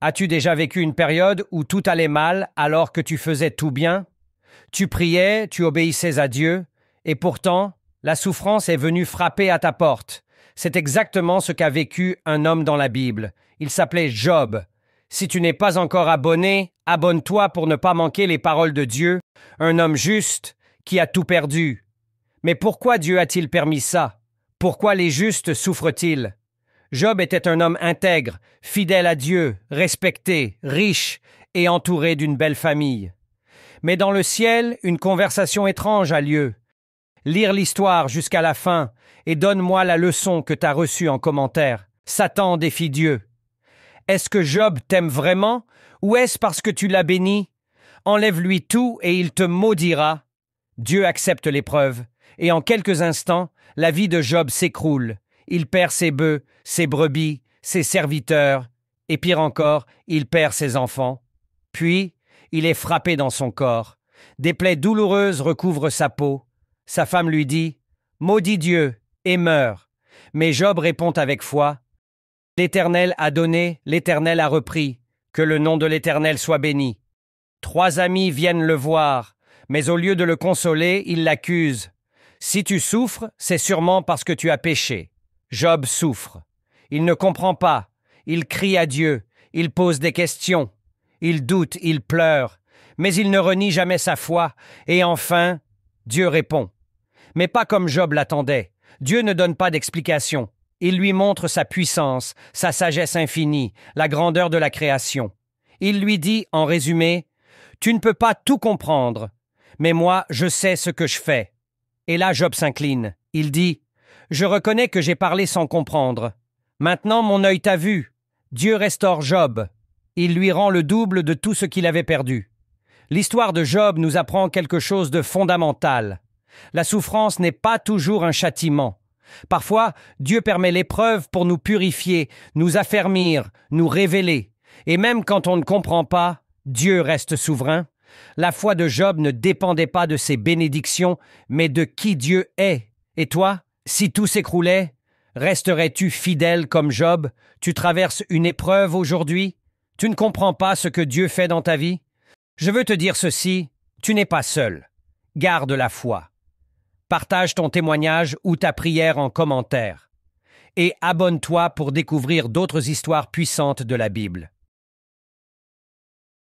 As-tu déjà vécu une période où tout allait mal alors que tu faisais tout bien? Tu priais, tu obéissais à Dieu, et pourtant, la souffrance est venue frapper à ta porte. C'est exactement ce qu'a vécu un homme dans la Bible. Il s'appelait Job. Si tu n'es pas encore abonné, abonne-toi pour ne pas manquer les paroles de Dieu, un homme juste qui a tout perdu. Mais pourquoi Dieu a-t-il permis ça? Pourquoi les justes souffrent-ils? Job était un homme intègre, fidèle à Dieu, respecté, riche et entouré d'une belle famille. Mais dans le ciel, une conversation étrange a lieu. Lire l'histoire jusqu'à la fin et donne-moi la leçon que tu as reçue en commentaire. Satan défie Dieu. Est-ce que Job t'aime vraiment ou est-ce parce que tu l'as béni? Enlève-lui tout et il te maudira. Dieu accepte l'épreuve et en quelques instants, la vie de Job s'écroule. Il perd ses bœufs, ses brebis, ses serviteurs, et pire encore, il perd ses enfants. Puis, il est frappé dans son corps. Des plaies douloureuses recouvrent sa peau. Sa femme lui dit « Maudis Dieu » et meurt. Mais Job répond avec foi « L'Éternel a donné, l'Éternel a repris. Que le nom de l'Éternel soit béni. » 3 amis viennent le voir, mais au lieu de le consoler, ils l'accusent. « Si tu souffres, c'est sûrement parce que tu as péché. » Job souffre. Il ne comprend pas. Il crie à Dieu. Il pose des questions. Il doute, il pleure. Mais il ne renie jamais sa foi. Et enfin, Dieu répond. Mais pas comme Job l'attendait. Dieu ne donne pas d'explication. Il lui montre sa puissance, sa sagesse infinie, la grandeur de la création. Il lui dit, en résumé, « Tu ne peux pas tout comprendre, mais moi, je sais ce que je fais. » Et là, Job s'incline. Il dit, « Je reconnais que j'ai parlé sans comprendre. Maintenant, mon œil t'a vu. Dieu restaure Job. Il lui rend le double de tout ce qu'il avait perdu. » L'histoire de Job nous apprend quelque chose de fondamental. La souffrance n'est pas toujours un châtiment. Parfois, Dieu permet l'épreuve pour nous purifier, nous affermir, nous révéler. Et même quand on ne comprend pas, Dieu reste souverain. La foi de Job ne dépendait pas de ses bénédictions, mais de qui Dieu est. Et toi, si tout s'écroulait, resterais-tu fidèle comme Job? Tu traverses une épreuve aujourd'hui? Tu ne comprends pas ce que Dieu fait dans ta vie? Je veux te dire ceci, tu n'es pas seul. Garde la foi. Partage ton témoignage ou ta prière en commentaire. Et abonne-toi pour découvrir d'autres histoires puissantes de la Bible.